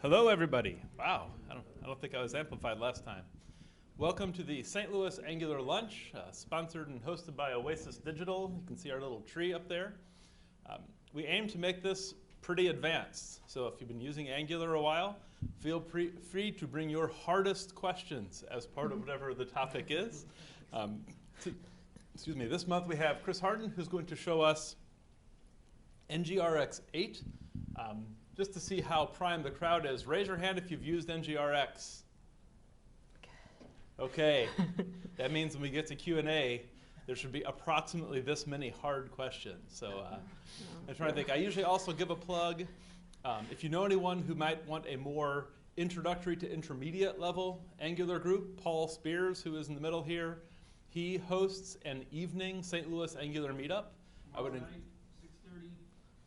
Hello, everybody. Wow, I don't think I was amplified last time. Welcome to the St. Louis Angular Lunch, sponsored and hosted by Oasis Digital. You can see our little tree up there. We aim to make this pretty advanced. So if you've been using Angular a while, feel free to bring your hardest questions as part of whatever the topic is. Excuse me, this month we have Chris Hardin, who's going to show us NgRx 8. Just to see how prime the crowd is, raise your hand if you've used NgRx. Okay, that means when we get to Q&A, there should be approximately this many hard questions. So I'm trying to think. I usually also give a plug. If you know anyone who might want a more introductory to intermediate level Angular group, Paul Spears, who is in the middle here, he hosts an evening St. Louis Angular meetup. Tomorrow night, 6:30,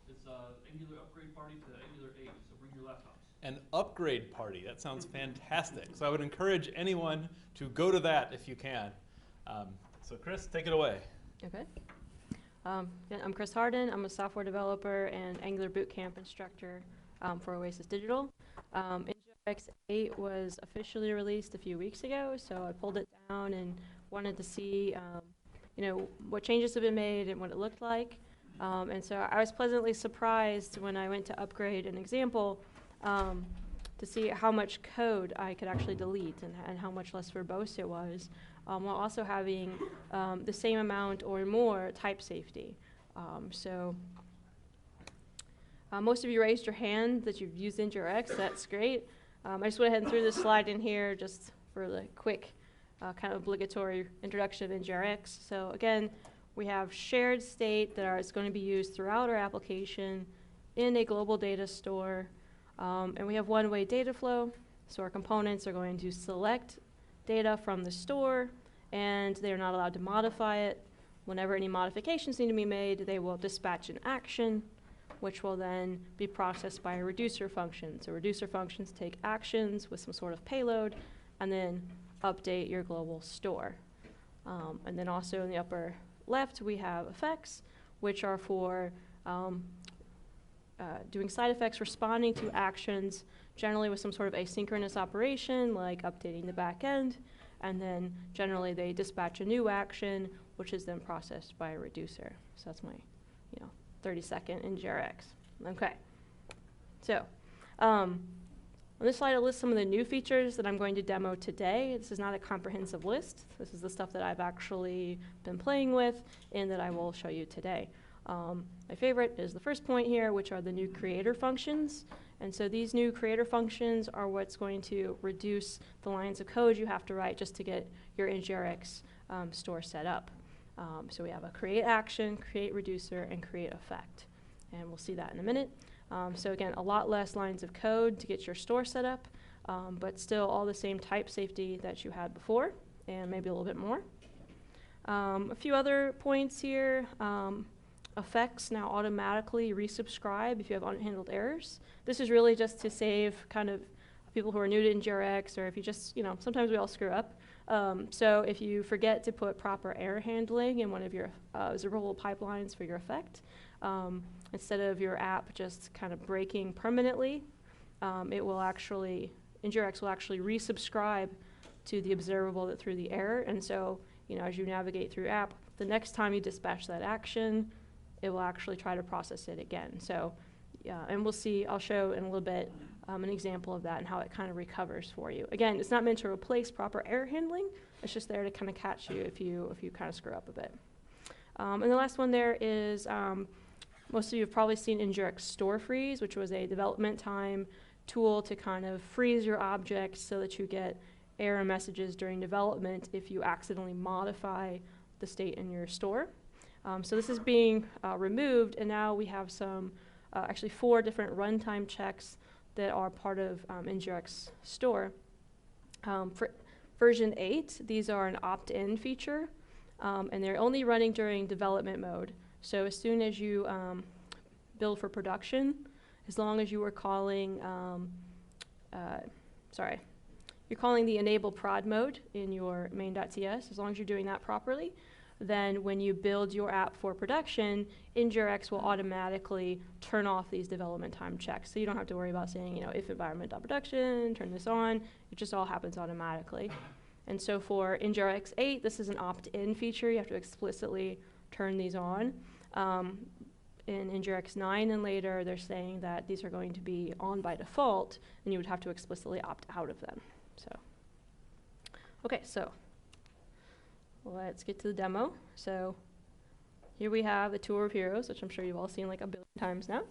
it's Angular upgrade party to Angular 8, so bring your laptops. An upgrade party. That sounds fantastic. So I would encourage anyone to go to that if you can. So Chris, take it away. Okay. I'm Chris Hardin. I'm a software developer and Angular Bootcamp instructor for Oasis Digital. NgRx 8 was officially released a few weeks ago, so I pulled it down and wanted to see what changes have been made and what it looked like. And so I was pleasantly surprised when I went to upgrade an example to see how much code I could actually delete and how much less verbose it was, while also having the same amount or more type safety. Most of you raised your hand that you've used NgRx. That's great. I just went ahead and threw this slide in here just for the quick kind of obligatory introduction of NgRx. So again, we have shared state that is going to be used throughout our application in a global data store. And we have one-way data flow. So our components are going to select data from the store, and they're not allowed to modify it. Whenever any modifications need to be made, they will dispatch an action, which will then be processed by a reducer function. So reducer functions take actions with some sort of payload, and then update your global store. And then also in the upper left, we have effects, which are for doing side effects, responding to actions, generally with some sort of asynchronous operation, like updating the back end, and then generally they dispatch a new action, which is then processed by a reducer. So that's my 30-second NgRx. Okay. So on this slide, I list some of the new features that I'm going to demo today. This is not a comprehensive list. This is the stuff that I've actually been playing with and that I will show you today. My favorite is the first point here, which are the new creator functions. And so these new creator functions are what's going to reduce the lines of code you have to write just to get your NgRx store set up. So we have a create action, create reducer, and create effect. And we'll see that in a minute. So again, a lot less lines of code to get your store set up, but still all the same type safety that you had before, and maybe a little bit more. A few other points here. Effects now automatically resubscribe if you have unhandled errors. This is really just to save kind of people who are new to NgRx, or if you just, sometimes we all screw up. So if you forget to put proper error handling in one of your observable pipelines for your effect, instead of your app just kind of breaking permanently, NgRx will actually resubscribe to the observable that threw the error. And so, as you navigate through app, the next time you dispatch that action, it will actually try to process it again. So, and we'll see, I'll show in a little bit an example of that and how it kind of recovers for you. Again, it's not meant to replace proper error handling. It's just there to kind of catch you if you kind of screw up a bit. And the last one there is, most of you have probably seen NgRx store freeze, which was a development time tool to kind of freeze your objects so that you get error messages during development if you accidentally modify the state in your store. So this is being removed, and now we have some, actually 4 different runtime checks that are part of NgRx store. For version 8, these are an opt-in feature, and they're only running during development mode. So as soon as you build for production, as long as you are calling, you're calling the enable prod mode in your main.ts, as long as you're doing that properly, then when you build your app for production, NgRx will automatically turn off these development time checks. So you don't have to worry about saying, if environment.production, turn this on. It just all happens automatically. And so for NgRx 8, this is an opt-in feature. You have to explicitly turn these on. In NgRx 9 and later, they're saying that these are going to be on by default, and you would have to explicitly opt out of them. So, okay, so let's get to the demo. So here we have the tour of heroes, which I'm sure you've all seen like a billion times now.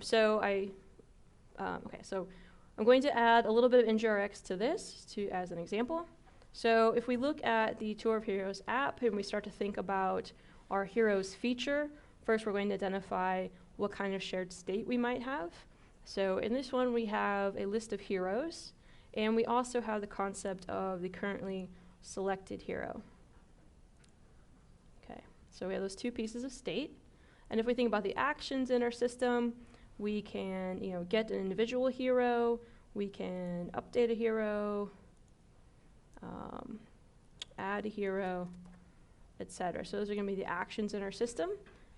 So I'm going to add a little bit of NgRx to this as an example. So if we look at the Tour of Heroes app and we start to think about our heroes feature, first we're going to identify what kind of shared state we might have. So in this one we have a list of heroes, and we also have the concept of the currently selected hero. Okay, so we have those two pieces of state. And if we think about the actions in our system, we can, get an individual hero, we can update a hero, add a hero, etc. So those are going to be the actions in our system.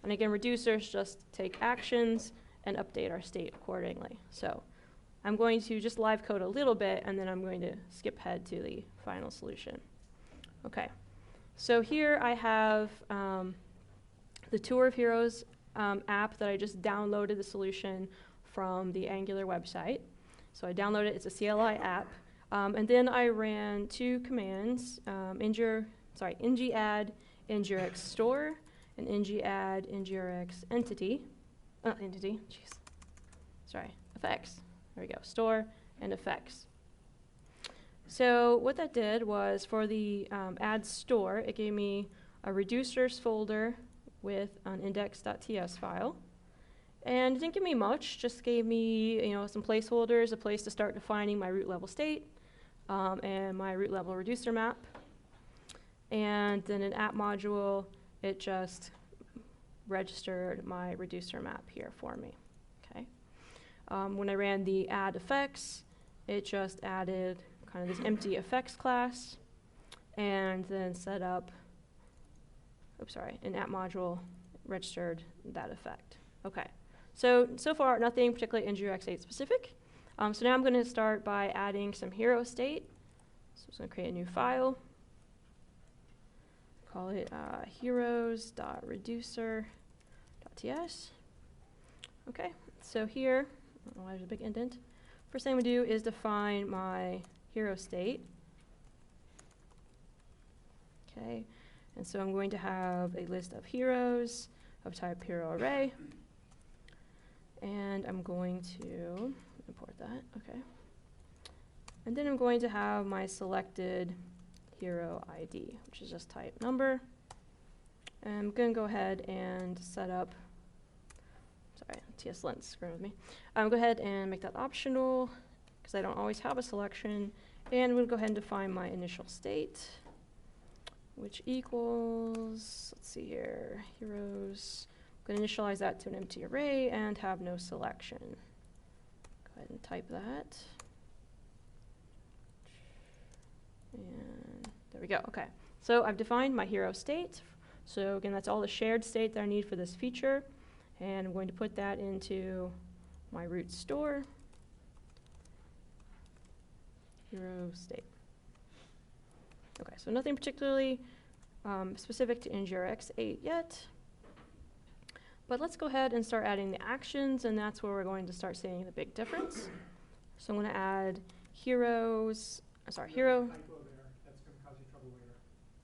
And again, reducers just take actions and update our state accordingly. So I'm going to just live code a little bit, and then I'm going to skip ahead to the final solution. Okay, so here I have the Tour of Heroes app that I just downloaded the solution from the Angular website. So I downloaded it, it's a CLI app. And then I ran two commands, ng-add NgRx store and ng-add NgRx effects. There we go, store and effects. So what that did was for the add store, it gave me a reducers folder with an index.ts file. And it didn't give me much, just gave me some placeholders, a place to start defining my root level state and my root level reducer map. And then an app module, it just registered my reducer map here for me. Okay. When I ran the add effects, it just added kind of this empty effects class, and then set up, an app module registered that effect. Okay, so far nothing particularly NgRx 8 specific. So now I'm going to start by adding some hero state. So I'm just going to create a new file. Call it heroes.reducer.ts. Okay, so here, I don't know why there's a big indent. First thing we do is define my hero state. Okay, and so I'm going to have a list of heroes of type hero array. And I'm going to import that, okay. And then I'm going to have my selected hero ID, which is just type number. And I'm going to go ahead and set up, TS-lint screwing with me. Go ahead and make that optional, because I don't always have a selection. And I'm going to go ahead and define my initial state, which equals, let's see here, heroes. I'm going to initialize that to an empty array and have no selection. Go ahead and type that. And there we go, okay. So I've defined my hero state. So again, that's all the shared state that I need for this feature. And I'm going to put that into my root store, hero state. Okay, so nothing particularly specific to NgRx 8 yet. But let's go ahead and start adding the actions, and that's where we're going to start seeing the big difference. So I'm going to add heroes, hero. Line 12 there. That's going to cause you trouble later.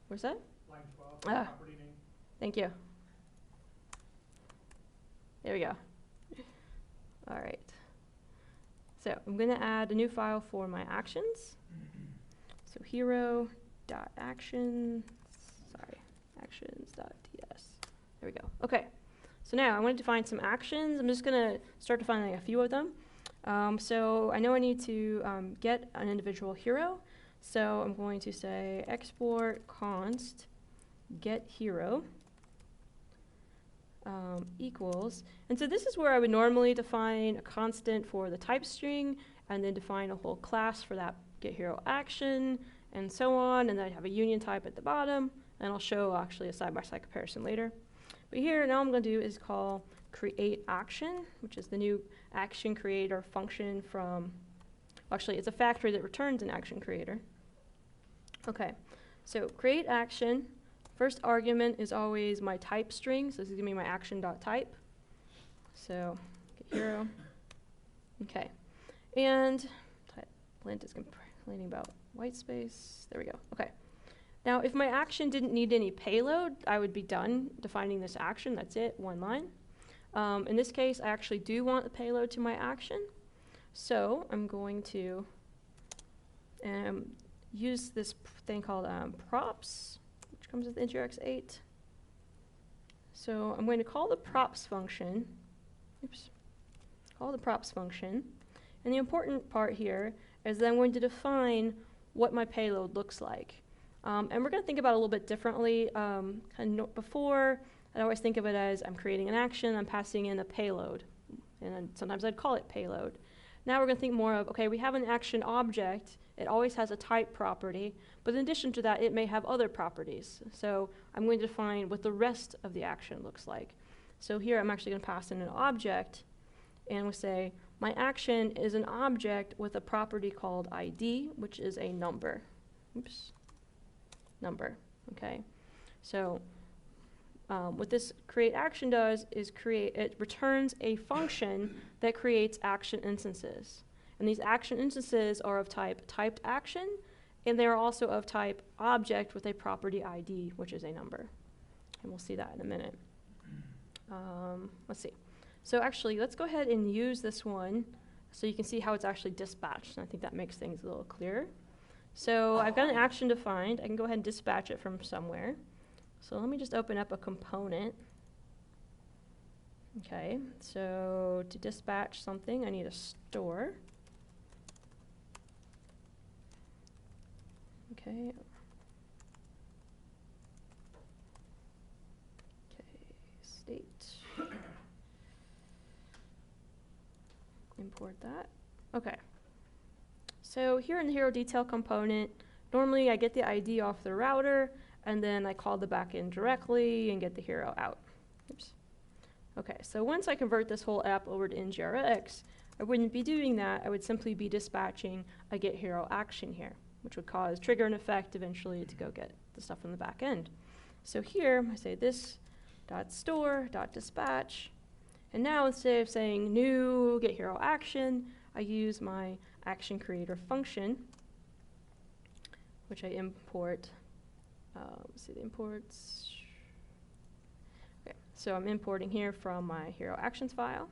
Where's that? Line 12, property name. Thank you. There we go. All right. So I'm going to add a new file for my actions. So actions.ts. There we go. Okay. So now I want to define some actions. I'm just going to start defining a few of them. So I know I need to get an individual hero. So I'm going to say export const get hero equals. And so this is where I would normally define a constant for the type string and then define a whole class for that get hero action and so on. And then I'd have a union type at the bottom And I'll show actually a side-by-side comparison later. But here, now I'm going to do is call create action, which is the new action creator function from, actually it's a factory that returns an action creator. Okay, so create action. First argument is always my type string, so this is going to be my action.type. So get hero. Okay, and lint is complaining about white space. There we go. Okay. Now, if my action didn't need any payload, I would be done defining this action. That's it, one line. In this case, I actually do want the payload to my action. So I'm going to use this thing called props, which comes with NgRx 8. So I'm going to call the props function. Oops. Call the props function. And the important part here is that I'm going to define what my payload looks like. And we're going to think about it a little bit differently. Before, I'd always think of it as I'm creating an action, I'm passing in a payload. And sometimes I'd call it payload. Now we're going to think more of, okay, we have an action object. It always has a type property. But in addition to that, it may have other properties. So I'm going to define what the rest of the action looks like. So here I'm actually going to pass in an object. And we say, my action is an object with a property called ID, which is a number. Oops. Number. Okay. So what this create action does is it returns a function that creates action instances. And these action instances are of type typed action, and they are also of type object with a property ID, which is a number. And we'll see that in a minute. Let's see. So actually, let's go ahead and use this one so you can see how it's actually dispatched. And I think that makes things a little clearer. So I've got an action defined. I can go ahead and dispatch it from somewhere. So let me just open up a component. Okay, so to dispatch something, I need a store. Okay. State. Import that. Okay. So here in the hero detail component, normally I get the ID off the router, and then I call the backend directly and get the hero out. Oops. Okay, so once I convert this whole app over to NgRx, I wouldn't be doing that. I would simply be dispatching a get hero action here, which would trigger an effect eventually to go get the stuff from the back end. So here I say this dot store dot dispatch, and now instead of saying new get hero action, I use my action creator function, which I import. Let's see the imports. Okay, so I'm importing here from my hero actions file.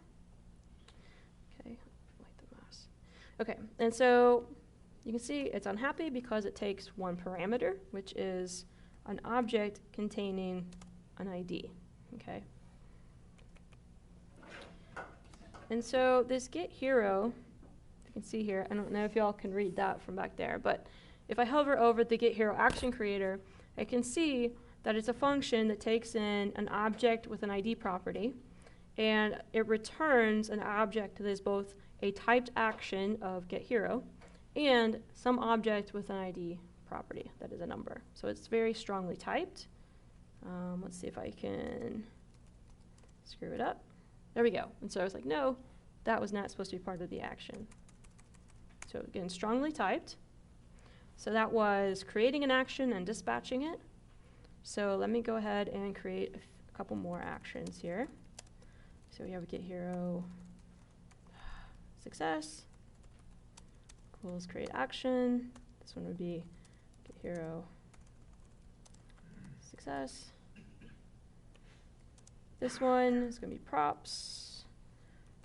Okay, light the mouse. Okay, and so you can see it's unhappy because it takes one parameter, which is an object containing an ID. Okay. And so this get hero, you can see here, I don't know if y'all can read that from back there, but if I hover over the get hero action creator, I can see that it's a function that takes in an object with an ID property, and it returns an object that is both a typed action of get hero and some object with an ID property that is a number. So it's very strongly typed. Let's see if I can screw it up. There we go. And so I was like, no, that was not supposed to be part of the action. So again, strongly typed. So that was creating an action and dispatching it. So let me go ahead and create a couple more actions here. So we have a get hero success equals create action. This one would be get hero success. This one is going to be props,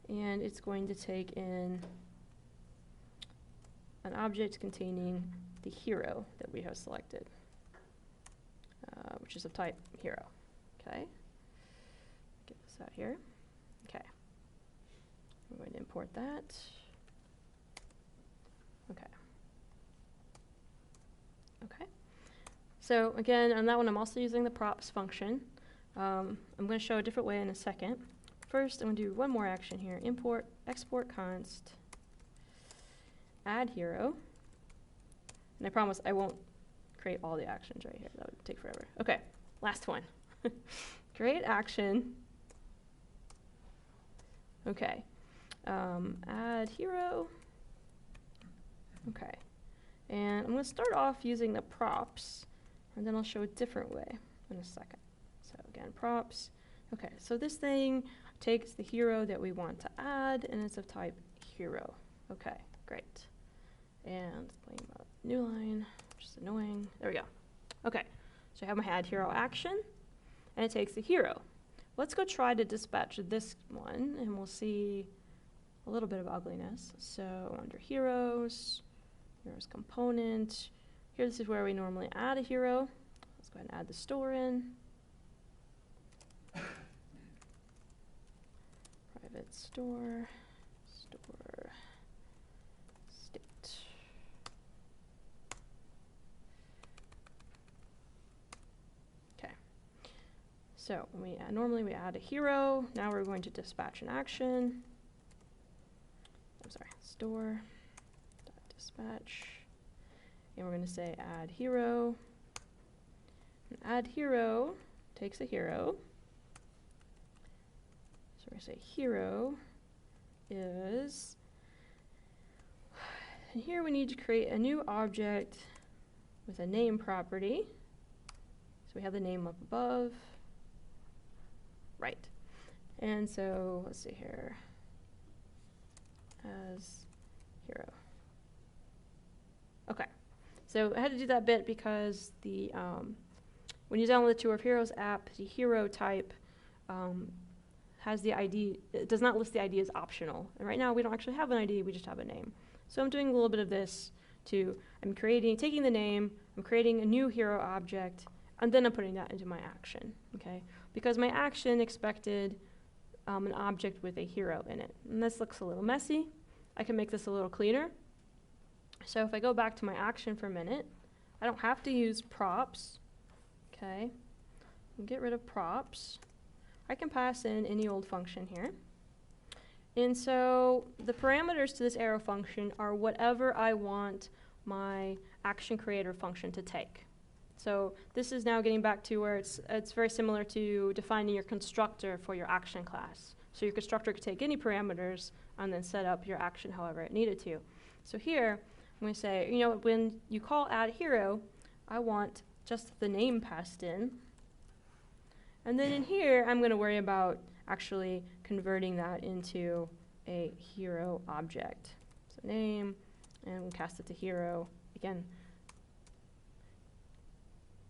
and it's going to take in an object containing the hero that we have selected, which is of type hero. Okay, get this out here. Okay, I'm going to import that. Okay. Okay. So again, on that one, I'm also using the props function. I'm going to show a different way in a second. First, I'm going to do one more action here. Import, export const, add hero. And I promise I won't create all the actions right here. That would take forever. Okay, last one. Create action. Okay, add hero. Okay, and I'm going to start off using the props, and then I'll show a different way in a second. So again, props. Okay, so this thing takes the hero that we want to add, and it's of type hero. Okay, great. And playing about new line, which is annoying. There we go. Okay, so I have my add hero action, and it takes the hero. Let's go try to dispatch this one, and we'll see a little bit of ugliness. So under heroes, heroes component. Here, this is where we normally add a hero. Let's go ahead and add the store in. Private store, store, state. Okay. So when we normally we add a hero. Now we're going to dispatch an action. I'm sorry, store dot dispatch, and we're going to say add hero. And add hero takes a hero. So we're going to say hero is, and here we need to create a new object with a name property. So we have the name up above. Right. And so let's see here. As hero. Okay. So I had to do that bit because the when you download the Tour of Heroes app, the hero type has the ID. It does not list the ID as optional. And right now we don't actually have an ID, we just have a name. So I'm doing a little bit of this I'm taking the name, I'm creating a new hero object, and then I'm putting that into my action, okay? Because my action expected an object with a hero in it. And this looks a little messy. I can make this a little cleaner. So if I go back to my action for a minute, I don't have to use props, okay? Get rid of props. I can pass in any old function here. And so the parameters to this arrow function are whatever I want my action creator function to take. So this is now getting back to where it's very similar to defining your constructor for your action class. So your constructor could take any parameters and then set up your action however it needed to. So here, I'm going to say, you know, when you call add hero, I want just the name passed in. And then in here, I'm going to worry about actually converting that into a hero object. So name, and we'll cast it to hero. Again,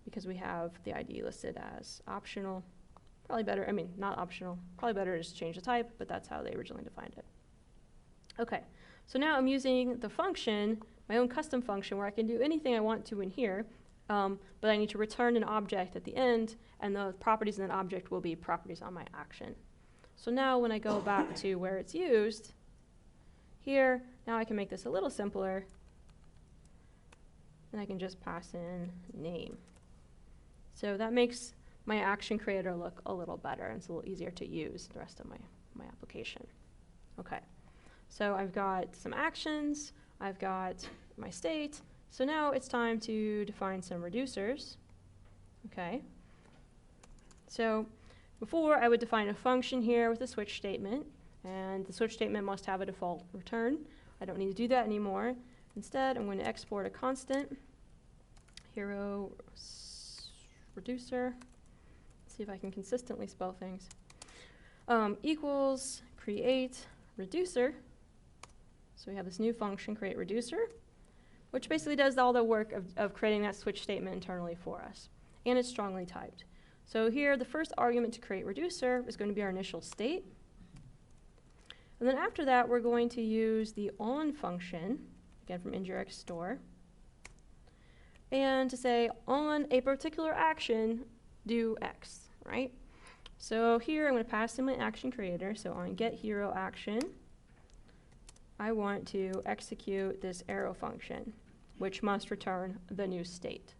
because we have the ID listed as optional. Probably better, I mean, not optional. Probably better to just change the type, but that's how they originally defined it. Okay, so now I'm using the function, my own custom function, where I can do anything I want to in here, but I need to return an object at the end, and the properties in that object will be properties on my action. So now when I go back to where it's used, here, now I can make this a little simpler, and I can just pass in name. So that makes my action creator look a little better, and it's a little easier to use the rest of my application. Okay, so I've got some actions, I've got my state, so now it's time to define some reducers. Okay, so before I would define a function here with a switch statement, and the switch statement must have a default return. I don't need to do that anymore. Instead, I'm going to export a constant, hero reducer. Let's see if I can consistently spell things. Equals create reducer. So we have this new function, create reducer, which basically does all the work of creating that switch statement internally for us. And it's strongly typed. So here, the first argument to create reducer is going to be our initial state. And then after that, we're going to use the on function, again from NgRx store, and to say on a particular action, do X, right? So here I'm going to pass in my action creator. So on get hero action, I want to execute this arrow function, which must return the new state.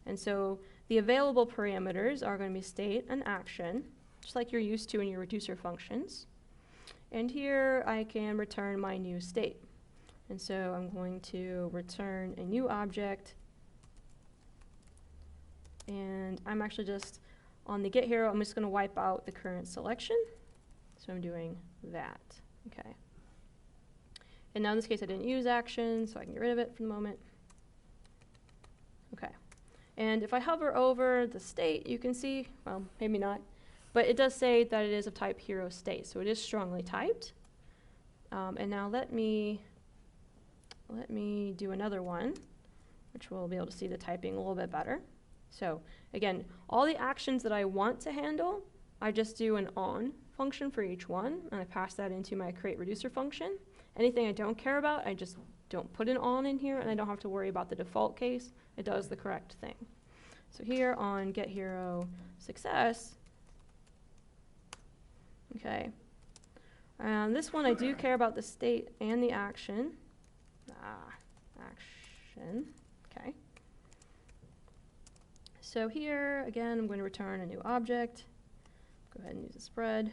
And so the available parameters are going to be state and action, just like you're used to in your reducer functions. And here I can return my new state. And so I'm going to return a new object And I'm actually just on the get hero, I'm just going to wipe out the current selection. So I'm doing that. Okay. And now in this case, I didn't use action, so I can get rid of it for the moment. Okay. And if I hover over the state, you can see, well, maybe not, but it does say that it is of type hero state, so it is strongly typed. And now let me do another one, which we'll be able to see the typing a little bit better. So again, all the actions that I want to handle, I just do an on function for each one, and I pass that into my create reducer function. Anything I don't care about, I just don't put an on in here, and I don't have to worry about the default case. It does the correct thing. So here on get hero success, okay, this one I do care about the state and the action. Action, okay. So here, again, I'm going to return a new object. Go ahead and use a spread.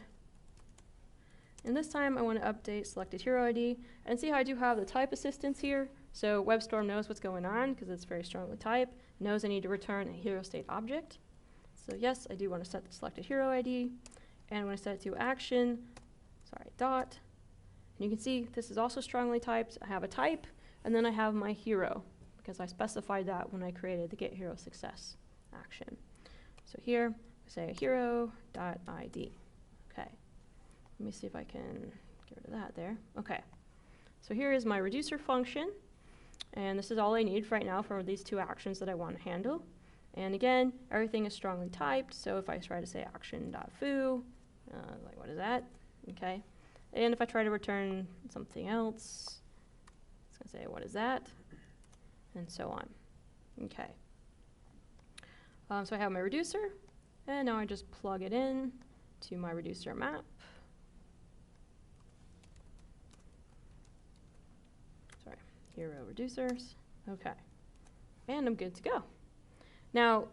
And this time I want to update selected hero ID, and see how I do have the type assistance here. So WebStorm knows what's going on because it's very strongly typed, knows I need to return a hero state object. So yes, I do want to set the selected hero ID, and I'm going to set it to action, dot. And you can see this is also strongly typed. I have a type, and then I have my hero, because I specified that when I created the get hero success action. So here, I say hero.id. Okay. Let me see if I can get rid of that there. Okay. So here is my reducer function, and this is all I need for right now for these two actions that I want to handle. And again, everything is strongly typed, so if I try to say action.foo, like what is that? Okay. And if I try to return something else, it's going to say what is that? And so on. Okay. So I have my reducer, and now I just plug it in to my reducer map. Hero reducers. Okay. And I'm good to go. Now,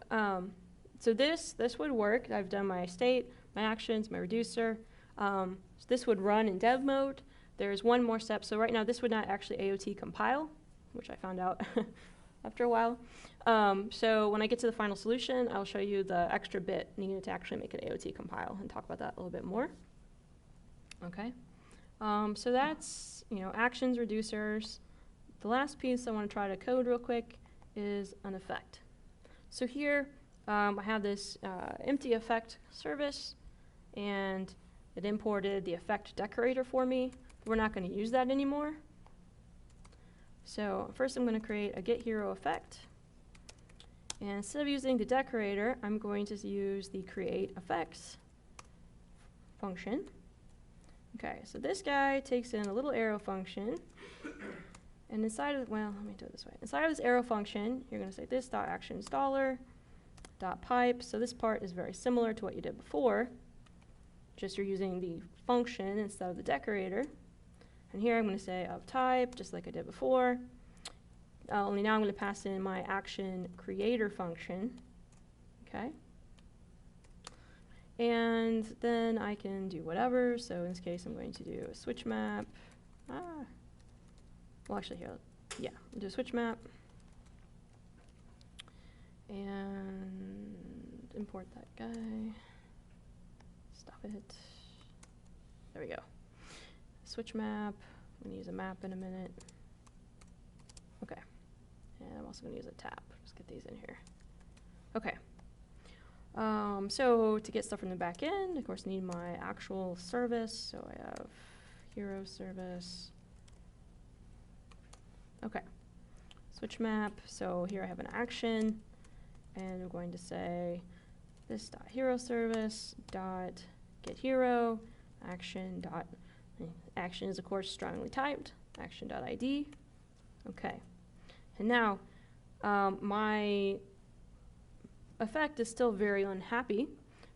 so this would work. I've done my state, my actions, my reducer. So this would run in dev mode. There's one more step. So right now, this would not actually AOT compile, which I found out after a while. So when I get to the final solution, I'll show you the extra bit needed to actually make it AOT compile and talk about that a little bit more. Okay. So that's, actions, reducers. The last piece I want to try to code real quick is an effect. So here I have this empty effect service, and it imported the effect decorator for me. We're not going to use that anymore. So first I'm going to create a get hero effect. And instead of using the decorator, I'm going to use the create effects function. Okay, so this guy takes in a little arrow function. And inside of, well, let me do it this way. Inside of this arrow function, you're going to say this dot actions dollar dot pipe. So this part is very similar to what you did before. Just you're using the function instead of the decorator. And here I'm going to say of type, just like I did before. Only now I'm going to pass in my action creator function. Okay. And then I can do whatever. So in this case, I'm going to do a switch map. Well, actually, here, yeah, do a switch map. And import that guy. Stop it. There we go. Switch map. I'm going to use a map in a minute. Okay. And I'm also going to use a tap. Just get these in here. Okay. So to get stuff from the back end, of course, need my actual service. So I have hero service. Okay, switch map. So here I have an action, and I'm going to say this dot hero service dot get hero action dot action is of course strongly typed action dot ID. Okay, and now my effect is still very unhappy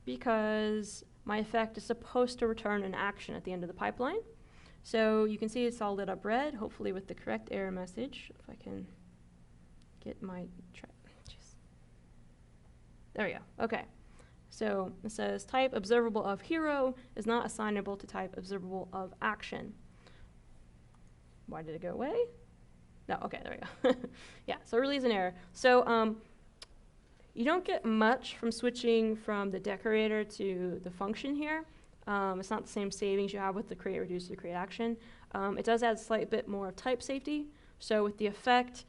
because my effect is supposed to return an action at the end of the pipeline. So you can see it's all lit up red, hopefully with the correct error message. If I can get my there we go. Okay. So it says type observable of hero is not assignable to type observable of action. Why did it go away? No, okay, there we go. Yeah, so it really is an error. So you don't get much from switching from the decorator to the function here. It's not the same savings you have with the create, reduce, or create action. It does add a slight bit more of type safety. So with the effect,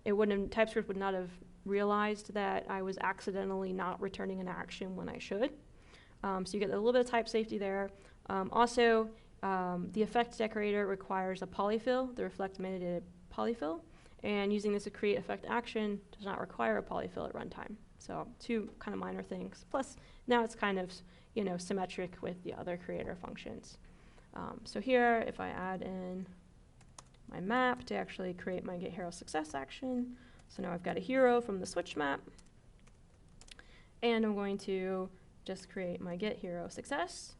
TypeScript would not have realized that I was accidentally not returning an action when I should. So you get a little bit of type safety there. Also, the effect decorator requires a polyfill, the reflect mandated polyfill. And using this to create effect action does not require a polyfill at runtime. So two kind of minor things. Plus, now it's kind of symmetric with the other creator functions. So here, if I add in my map to actually create my get hero success action, so now I've got a hero from the switch map, and I'm going to just create my get hero success,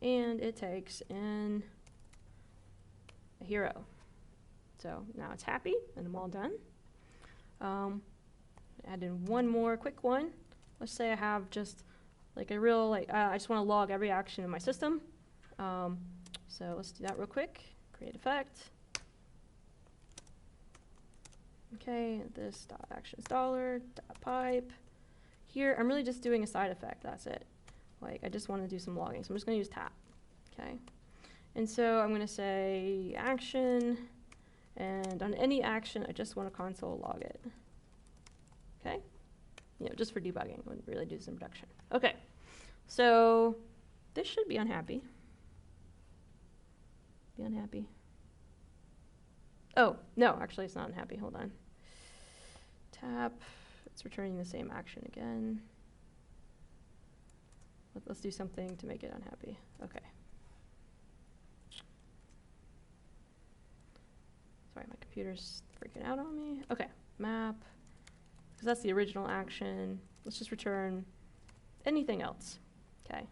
and it takes in a hero. So now it's happy, and I'm all done. Add in one more quick one. Let's say I have just like a real, I just want to log every action in my system. So let's do that real quick. Create effect. Okay, this dot actions dollar dot pipe. Here, I'm really just doing a side effect. That's it. Like, I just want to do some logging, so I'm just going to use tap. Okay, and so I'm going to say action, and on any action, I just want to console log it. Okay, just for debugging. Wouldn't really do some production. Okay, so this should be unhappy. Be unhappy. Oh, no, actually it's not unhappy. Hold on. Tap. It's returning the same action again. Let's do something to make it unhappy. Okay. Sorry, my computer's freaking out on me. Okay, map. Because that's the original action. Let's just return anything else. Okay.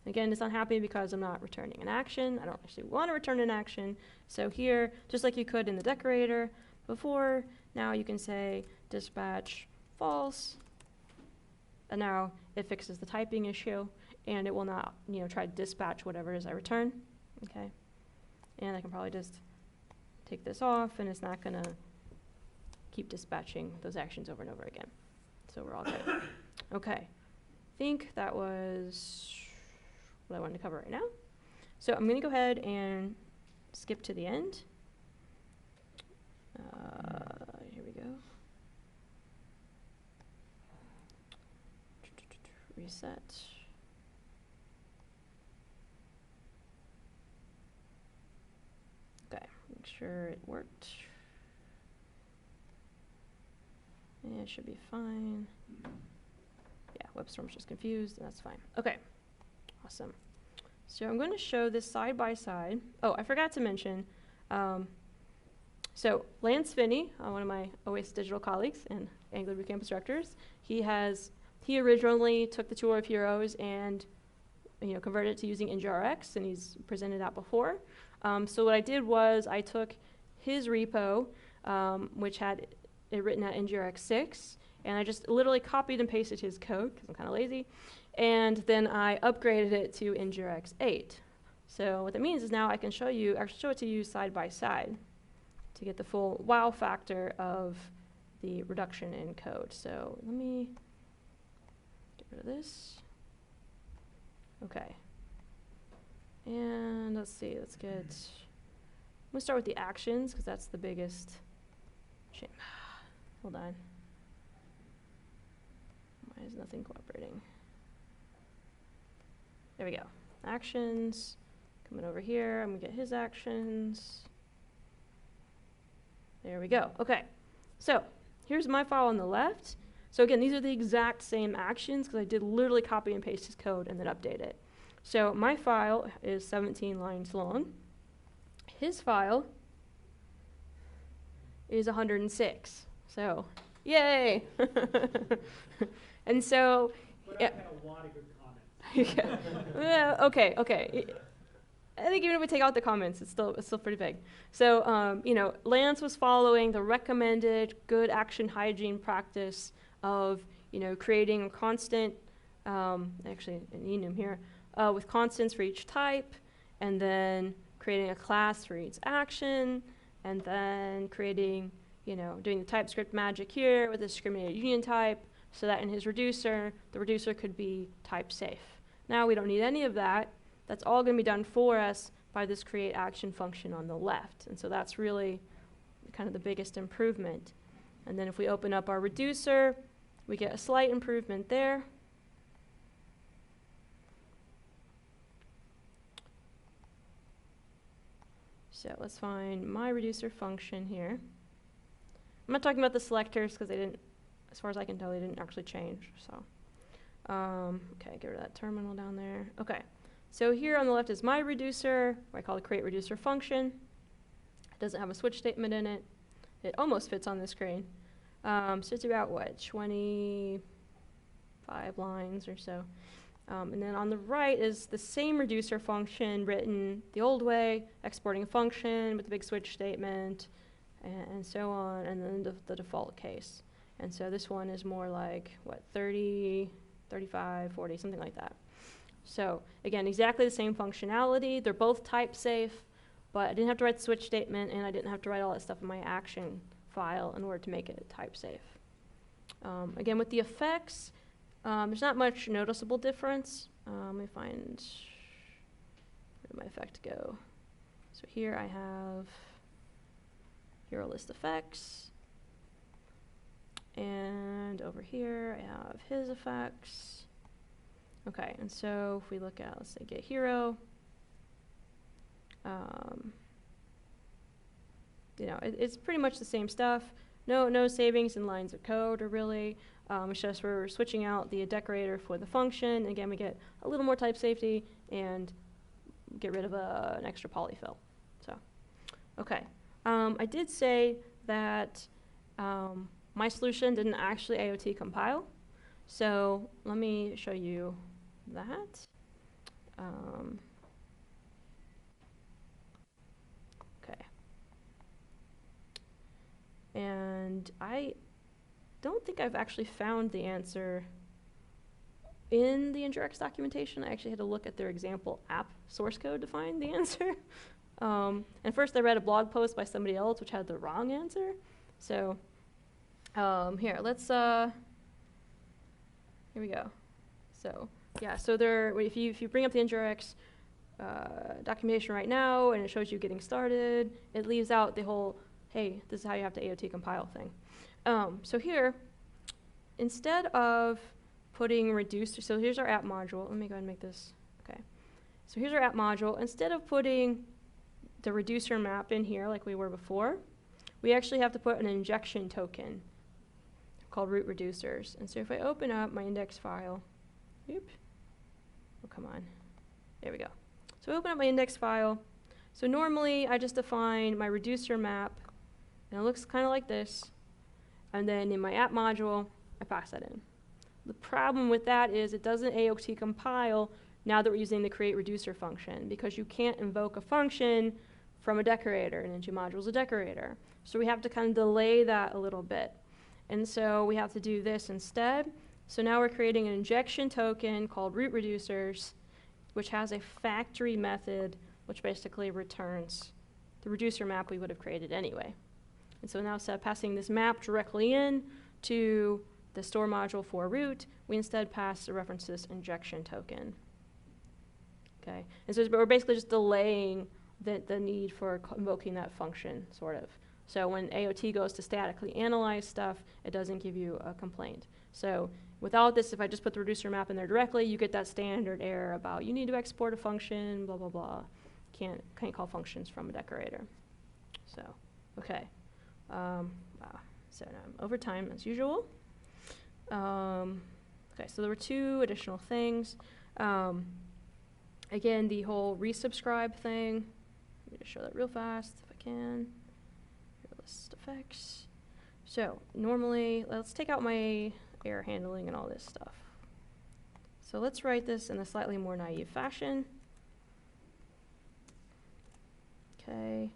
Again, it's unhappy because I'm not returning an action. I don't actually want to return an action. So here, just like you could in the decorator before, now you can say dispatch false. And now it fixes the typing issue, and it will not, try to dispatch whatever it is I return. Okay. And I can probably just take this off, and it's not going to keep dispatching those actions over and over again. So we're all good. Okay. I think that was what I wanted to cover right now. So I'm going to go ahead and skip to the end. Here we go. Reset. Okay, make sure it worked. Yeah, it should be fine. Yeah, WebStorm's just confused, and that's fine. Okay. Awesome. So I'm going to show this side by side. Oh, I forgot to mention. So Lance Finney, one of my Oasis digital colleagues and Angular Bootcamp instructors, he originally took the tour of heroes and converted it to using NgRx, and he's presented that before. So what I did was I took his repo, which had it written at NgRx 6, and I just literally copied and pasted his code because I'm kind of lazy. And then I upgraded it to NgRx 8. So what that means is now I can show it to you side by side to get the full wow factor of the reduction in code. So let me get rid of this. Okay. And let's see, I'm going to start with the actions because that's the biggest shame. Hold on. Why is nothing cooperating? There we go. Actions. Coming over here, I'm going to get his actions. There we go. Okay. So here's my file on the left. So again, these are the exact same actions because I did literally copy and paste his code and then update it. So my file is 17 lines long. His file is 106. So, yay! And so, But I've had a lot of good comments. Yeah, okay. I think even if we take out the comments, it's still pretty big. So, Lance was following the recommended good action hygiene practice of, creating a constant, actually an enum here, with constants for each type, and then creating a class for each action, and then creating, doing the TypeScript magic here with a discriminated union type, so that in his reducer, the reducer could be type safe. Now we don't need any of that. That's all going to be done for us by this create action function on the left. And so that's really kind of the biggest improvement. And then if we open up our reducer, we get a slight improvement there. So let's find my reducer function here. I'm not talking about the selectors because they didn't, as far as I can tell, they didn't actually change. So, okay, get rid of that terminal down there. Okay, so here on the left is my reducer, what I call the create reducer function. It doesn't have a switch statement in it. It almost fits on the screen. So it's about, what, 25 lines or so. And then on the right is the same reducer function written the old way, exporting a function with the big switch statement, and so on, and then the default case. And so this one is more like, what, 30, 35, 40, something like that. So again, exactly the same functionality. They're both type safe, but I didn't have to write the switch statement, and I didn't have to write all that stuff in my action file in order to make it type safe. Again, with the effects, there's not much noticeable difference. Let me find, where did my effect go? So here I have hero list effects. And over here I have his effects. Okay, and so if we look at, let's say, get hero, it's pretty much the same stuff. No savings in lines of code, or really. It's just we're switching out the decorator for the function. Again, we get a little more type safety and get rid of an extra polyfill. So, okay. I did say that my solution didn't actually AOT compile. So let me show you that. Okay. And I don't think I've actually found the answer in the NgRx documentation. I actually had to look at their example app source code to find the answer. And first I read a blog post by somebody else which had the wrong answer. So here, let's, here we go. So yeah, so if you bring up the NgRx documentation right now and it shows you getting started, it leaves out the whole, hey, this is how you have to AOT compile thing. So here, instead of putting reducer, so here's our app module. Let me go ahead and make this, okay. So here's our app module. Instead of putting the reducer map in here like we were before, we actually have to put an injection token called root reducers. And so if I open up my index file, oh, come on, there we go. So I open up my index file. So normally I just define my reducer map, and it looks kind of like this. And then in my app module, I pass that in. The problem with that is it doesn't AOT compile now that we're using the create reducer function, because you can't invoke a function from a decorator, and NgModule is a decorator. So we have to kind of delay that a little bit. And so we have to do this instead. So now we're creating an injection token called root reducers, which has a factory method which basically returns the reducer map we would have created anyway. And so now instead of passing this map directly in to the store module for root, we instead pass the reference to this injection token. Okay, and so we're basically just delaying the need for invoking that function, sort of. So when AOT goes to statically analyze stuff, it doesn't give you a complaint. So without this, if I just put the reducer map in there directly, you get that standard error about you need to export a function, blah, blah, blah. Can't call functions from a decorator. So, okay. Wow. So now I'm over time as usual. Okay, so there were two additional things. Again, the whole resubscribe thing. Let me just show that real fast if I can. List effects. So normally, let's take out my error handling and all this stuff. So let's write this in a slightly more naive fashion. Okay,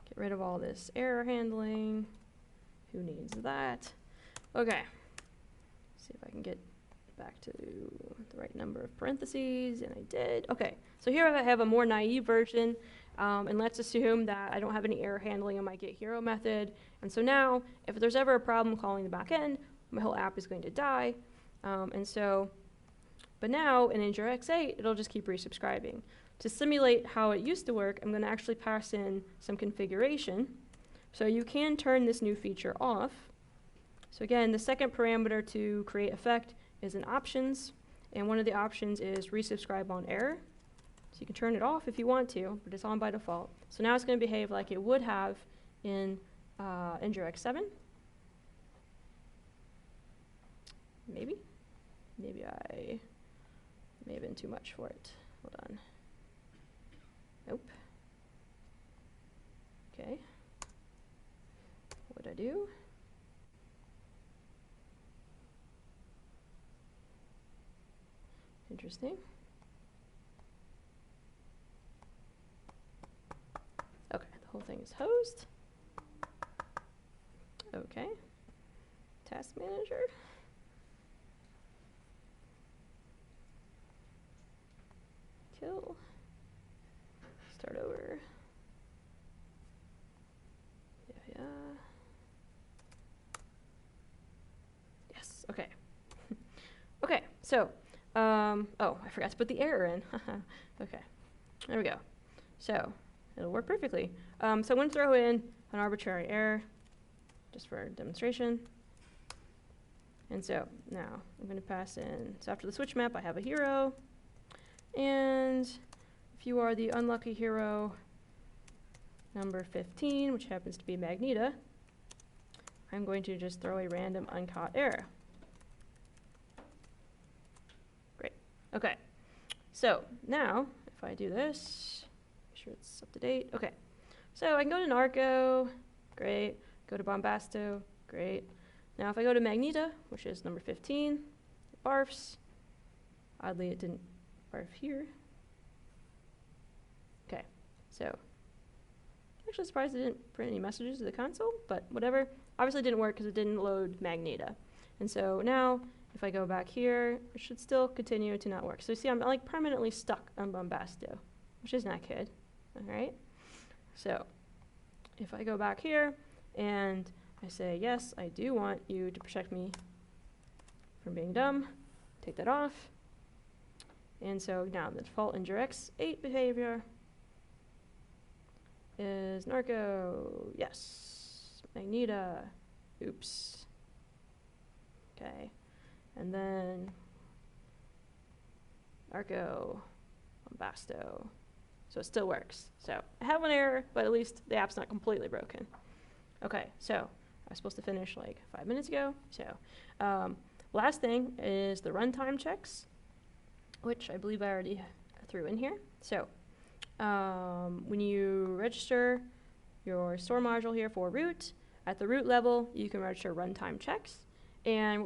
get rid of all this error handling. Who needs that? Okay, see if I can get back to the right number of parentheses, and I did. Okay, so here I have a more naive version. And let's assume that I don't have any error handling in my getHero method. And so now, if there's ever a problem calling the back end, my whole app is going to die. But now in NgRx 8, it'll just keep resubscribing. To simulate how it used to work, I'm going to actually pass in some configuration. So you can turn this new feature off. So again, the second parameter to create effect is in options. And one of the options is resubscribe on error. So you can turn it off if you want to, but it's on by default. So now it's going to behave like it would have in NgRx 7. Maybe I may have been too much for it. Hold on. Nope. Okay. What did I do? Interesting. Okay, the whole thing is hosed. Okay. Task manager. Kill. Start over. Yeah. Yes, okay. Okay, so, oh, I forgot to put the error in. Okay, there we go. So, it'll work perfectly. So I'm going to throw in an arbitrary error, just for demonstration. And so, now, I'm going to pass in, so after the switch map, I have a hero. And if you are the unlucky hero number 15, which happens to be Magneta, I'm going to just throw a random uncaught error. Great. Okay. So now, if I do this, make sure it's up to date. Okay. So I can go to Narco. Great. Go to Bombasto. Great. Now if I go to Magneta, which is number 15, it barfs. Oddly, it didn't barf here. Okay. So I'm actually surprised it didn't print any messages to the console, but whatever. Obviously it didn't work because it didn't load Magneta. And so now, if I go back here, it should still continue to not work. So you see, I'm like permanently stuck on Bombasto, which is not good. All right. So if I go back here and I say, yes, I do want you to protect me from being dumb, take that off. And so now the default NgRx 8 behavior is Narco, yes, Magneta, oops. Okay, and then Narco, Bombasto. So it still works. So I have an error, but at least the app's not completely broken. Okay, so I was supposed to finish like 5 minutes ago. So last thing is the runtime checks, which I believe I already threw in here. So when you register your store module here for root, at the root level, you can register runtime checks, and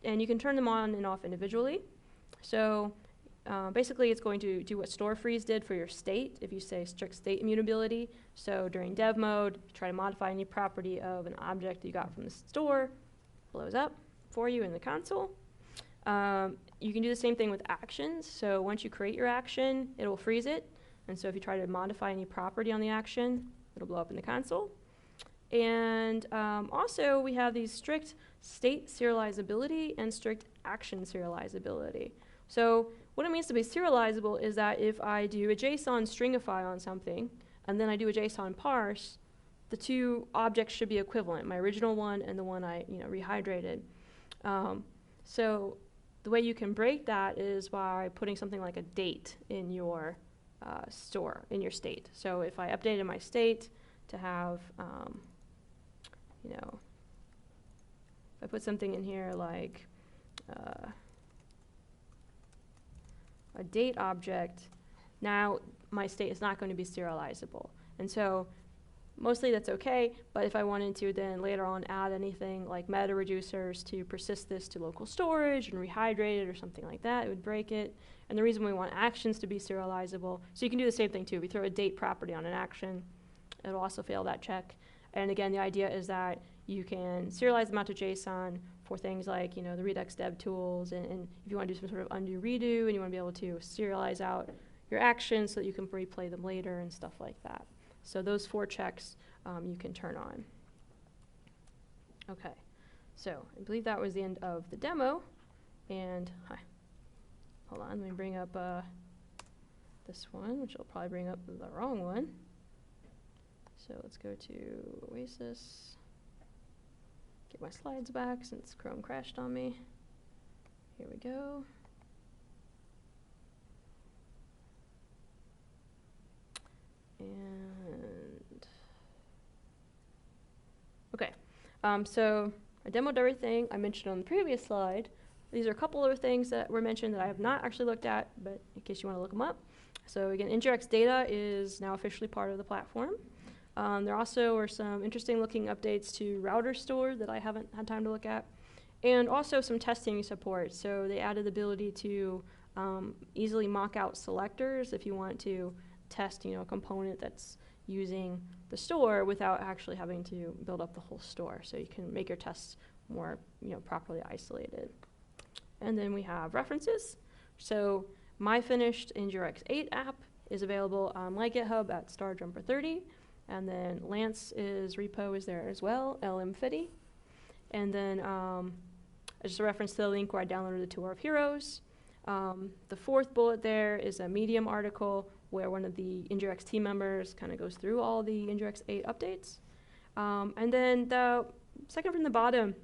you can turn them on and off individually. So basically, it's going to do what store freeze did for your state if you say strict state immutability. So during dev mode, try to modify any property of an object you got from the store, blows up for you in the console. You can do the same thing with actions. So once you create your action, it will freeze it. And so if you try to modify any property on the action, it'll blow up in the console. And also, we have these strict state serializability and strict action serializability. So what it means to be serializable is that if I do a JSON stringify on something, and then I do a JSON parse, the two objects should be equivalent, my original one and the one I rehydrated. So the way you can break that is by putting something like a date in your store, in your state. So if I updated my state to have, if I put something in here like a date object, now my state is not going to be serializable. And so mostly that's okay, but if I wanted to then later on add anything like meta reducers to persist this to local storage and rehydrate it or something like that, it would break it. And the reason we want actions to be serializable, so you can do the same thing too. If you throw a date property on an action, it'll also fail that check. And again, the idea is that you can serialize them out to JSON for things like, the Redux dev tools, and if you want to do some sort of undo redo and you want to be able to serialize out, your actions so that you can replay them later and stuff like that. So those 4 checks you can turn on. Okay, so I believe that was the end of the demo. And hold on, let me bring up this one, which will probably bring up the wrong one. So let's go to Oasis. Get my slides back since Chrome crashed on me. Here we go. And okay, so I demoed everything I mentioned on the previous slide. These are a couple other things that were mentioned that I have not actually looked at, but in case you want to look them up. So again, NgRx data is now officially part of the platform. There also are some interesting looking updates to router store that I haven't had time to look at, and also some testing support. So they added the ability to easily mock out selectors if you want to test, a component that's using the store without actually having to build up the whole store. So you can make your tests more, properly isolated. And then we have references. So my finished NgRx 8 app is available on my GitHub at starjumper30. And then Lance's repo is there as well, lm50. And then just a reference to the link where I downloaded the Tour of Heroes. The 4th bullet there is a Medium article where one of the NgRx team members kind of goes through all the NgRx 8 updates. And then the second from the bottom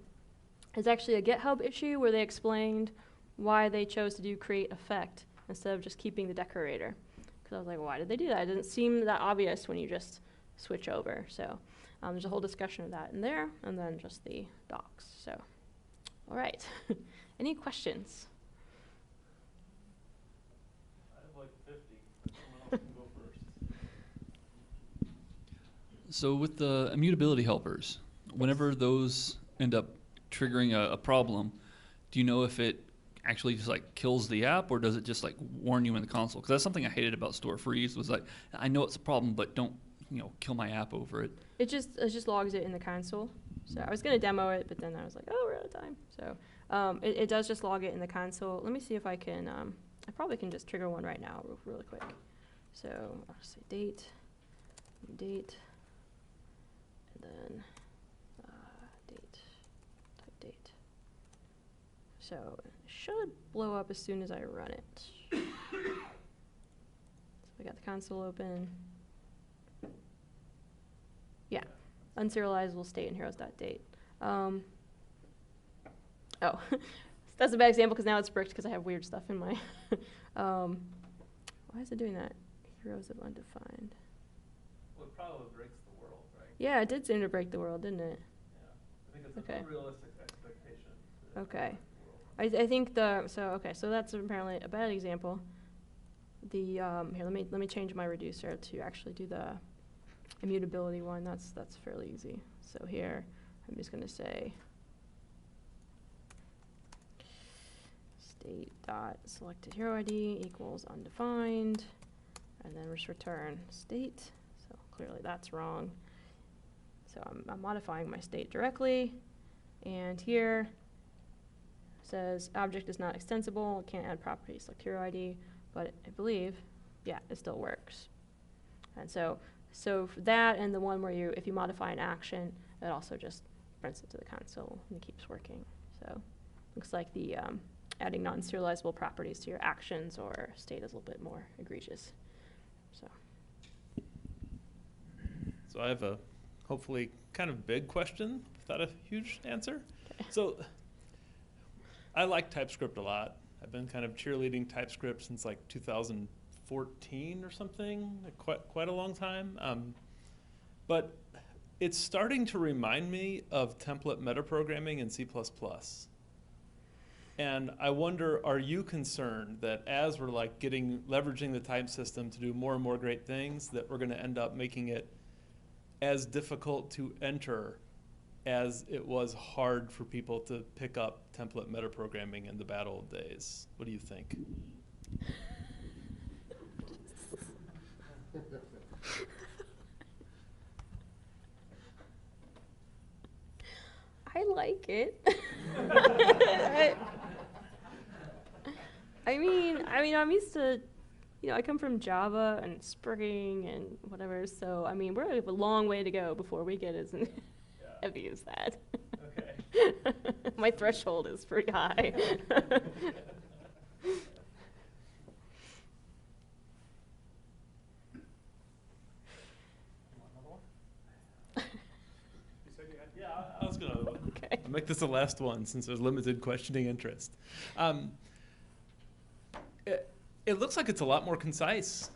is actually a GitHub issue where they explained why they chose to do create effect instead of just keeping the decorator. Because I was like, why did they do that? It didn't seem that obvious when you just switch over. So there's a whole discussion of that in there, and then just the docs. So, all right. Any questions? I have like 50. Someone else can go first. So with the immutability helpers, whenever those end up triggering a problem, do you know if it actually just like kills the app, or does it just like warn you in the console? Because that's something I hated about store freeze, was like, I know it's a problem, but don't kill my app over it. It just logs it in the console. So I was going to demo it, but then I was like, oh, we're out of time. So it does just log it in the console. Let me see if I can, I probably can just trigger one right now really quick. So I'll say date, and then date, type date. So it should blow up as soon as I run it. So I got the console open. Yeah, unserializable state in heroes.date. Oh, that's a bad example because now it's bricked because I have weird stuff in my. Why is it doing that? Heroes of undefined. Well, it probably breaks the world, right? Yeah, it did seem to break the world, didn't it? Yeah. I think it's Okay. an unrealistic expectation. Okay. I think so that's apparently a bad example. The here, let me change my reducer to actually do the immutability one. That's fairly easy. So here, I'm just gonna say state dot selected hero ID equals undefined, and then just return state. So clearly that's wrong. So I'm modifying my state directly, and here says object is not extensible, can't add properties like hero ID, but I believe, yeah, it still works. And so for that and the one where if you modify an action, it also just prints it to the console and it keeps working. So looks like the adding non-serializable properties to your actions or state is a little bit more egregious. So I have a hopefully kind of big question without a huge answer. Okay. So I like TypeScript a lot. I've been kind of cheerleading TypeScript since like 2014 or something, like quite a long time. But it's starting to remind me of template metaprogramming in C++. And I wonder, are you concerned that as we're like leveraging the type system to do more and more great things, that we're going to end up making it as difficult to enter as it was hard for people to pick up template metaprogramming in the bad old days? What do you think? I like it. I mean, I'm used to, I come from Java and Spring and whatever, so, I mean, we have a long way to go before we get as heavy as that. Okay. My threshold is pretty high. Yeah, I was gonna Okay. make this the last one since there's limited questioning interest. It looks like it's a lot more concise.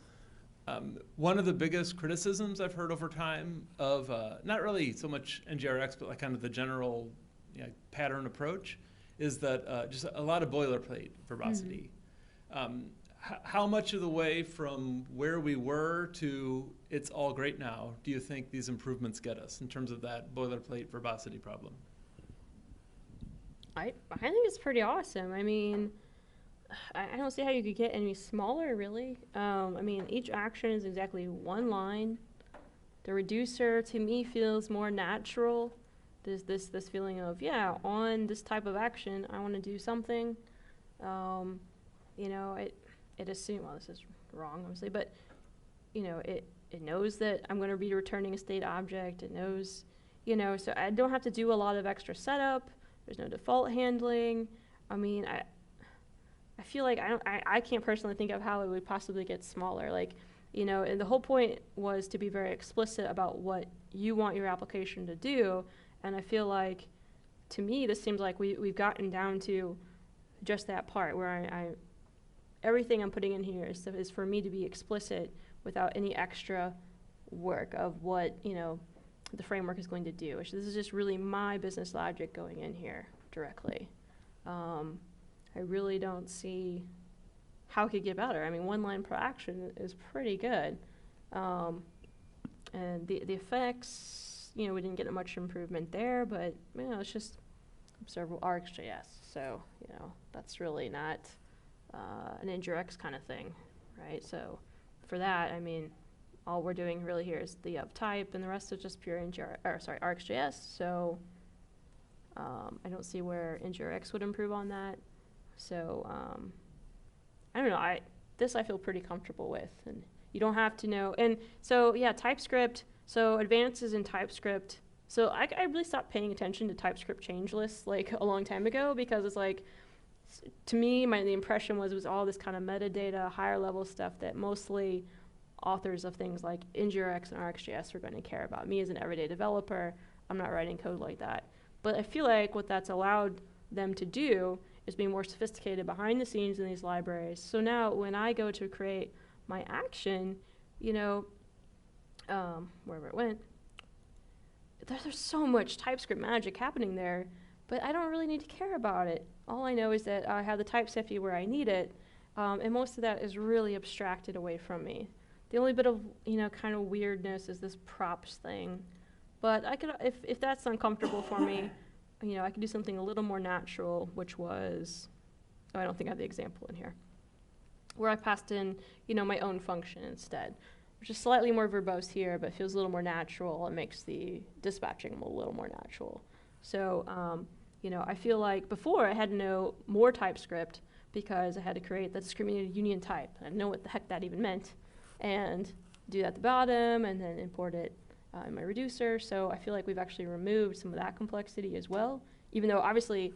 One of the biggest criticisms I've heard over time of not really so much NgRx, but like kind of the general pattern approach, is that just a lot of boilerplate verbosity. How much of the way from where we were to it's all great now do you think these improvements get us in terms of that boilerplate verbosity problem? I think it's pretty awesome. I mean, I don't see how you could get any smaller, really. I mean, each action is exactly one line. The reducer, to me, feels more natural. There's this feeling of, yeah, on this type of action, I want to do something. It assumes, well, this is wrong, obviously, but, it knows that I'm going to be returning a state object. It knows, so I don't have to do a lot of extra setup. There's no default handling. I mean, I feel like I can't personally think of how it would possibly get smaller. Like, and the whole point was to be very explicit about what you want your application to do. And I feel like, to me, this seems like we've gotten down to just that part where everything I'm putting in here is for me to be explicit without any extra work of what, the framework is going to do. This is just really my business logic going in here directly. I really don't see how it could get better. I mean, one line per action is pretty good. And the effects, we didn't get much improvement there, but, it's just observable RxJS. So, that's really not an NgRx kind of thing, right? So for that, I mean, all we're doing really here is the of type, and the rest is just pure RxJS. So I don't see where NgRx would improve on that. So I don't know. I feel pretty comfortable with, and you don't have to know. And so yeah, TypeScript. So advances in TypeScript. So I really stopped paying attention to TypeScript change lists like a long time ago, because it's like, to me, the impression was all this kind of metadata, higher level stuff that mostly authors of things like NgRx and RxJS are going to care about. Me as an everyday developer, I'm not writing code like that. But I feel like what that's allowed them to do is be more sophisticated behind the scenes in these libraries. So now when I go to create my action, wherever it went, there's so much TypeScript magic happening there, but I don't really need to care about it. All I know is that I have the type safety where I need it, and most of that is really abstracted away from me. The only bit of, kind of weirdness is this props thing. But I could, if that's uncomfortable for me, I could do something a little more natural, which was, I don't think I have the example in here, where I passed in, my own function instead, which is slightly more verbose here, but feels a little more natural. It makes the dispatching a little more natural. So, I feel like before I had to know more TypeScript because I had to create the discriminated union type. I didn't know what the heck that even meant, and do that at the bottom, and then import it in my reducer. So I feel like we've actually removed some of that complexity as well, even though obviously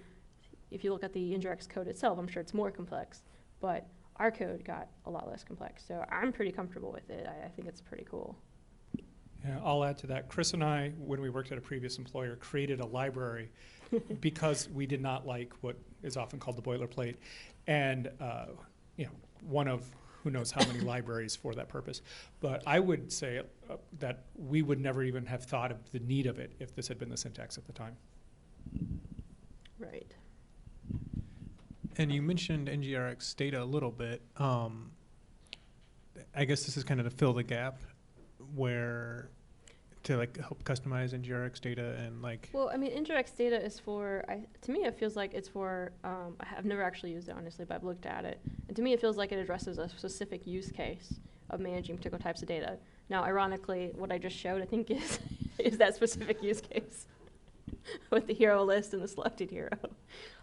if you look at the NgRx code itself, I'm sure it's more complex, but our code got a lot less complex. So I'm pretty comfortable with it. I think it's pretty cool. Yeah, I'll add to that. Chris and I, when we worked at a previous employer, created a library because we did not like what is often called the boilerplate, and one of who knows how many libraries for that purpose. But I would say that we would never even have thought of the need of it if this had been the syntax at the time. Right. And you mentioned NgRx data a little bit. I guess this is kind of to fill the gap where to help customize NgRx data and Well, I mean, NgRx data is for, to me it feels like it's for, I've never actually used it honestly, but I've looked at it. And to me it feels like it addresses a specific use case of managing particular types of data. Now, ironically, what I just showed, I think is that specific use case with the hero list and the selected hero.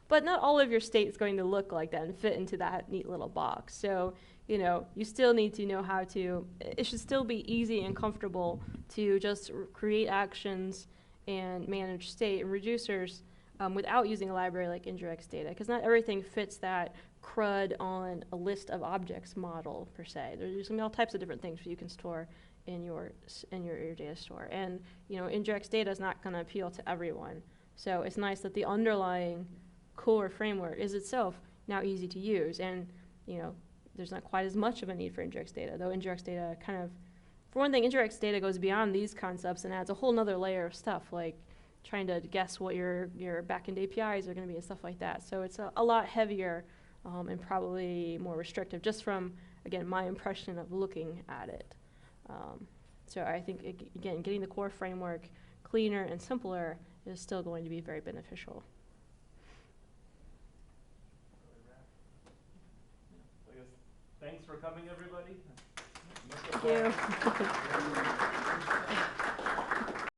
But not all of your state is going to look like that and fit into that neat little box. So, you still need to know how to, it should still be easy and comfortable to just create actions and manage state and reducers without using a library like NgRx data, because not everything fits that CRUD on a list of objects model per se. There's going to be all types of different things you can store in your data store, and NgRx data is not going to appeal to everyone. So it's nice that the underlying core framework is itself now easy to use, and there's not quite as much of a need for NgRx data, though NgRx data kind of, for one thing, NgRx data goes beyond these concepts and adds a whole nother layer of stuff, like trying to guess what your backend APIs are going to be and stuff like that. So it's a lot heavier and probably more restrictive, just from, again, my impression of looking at it. So I think, again, getting the core framework cleaner and simpler is still going to be very beneficial. I guess thanks for coming, everybody. Thank you.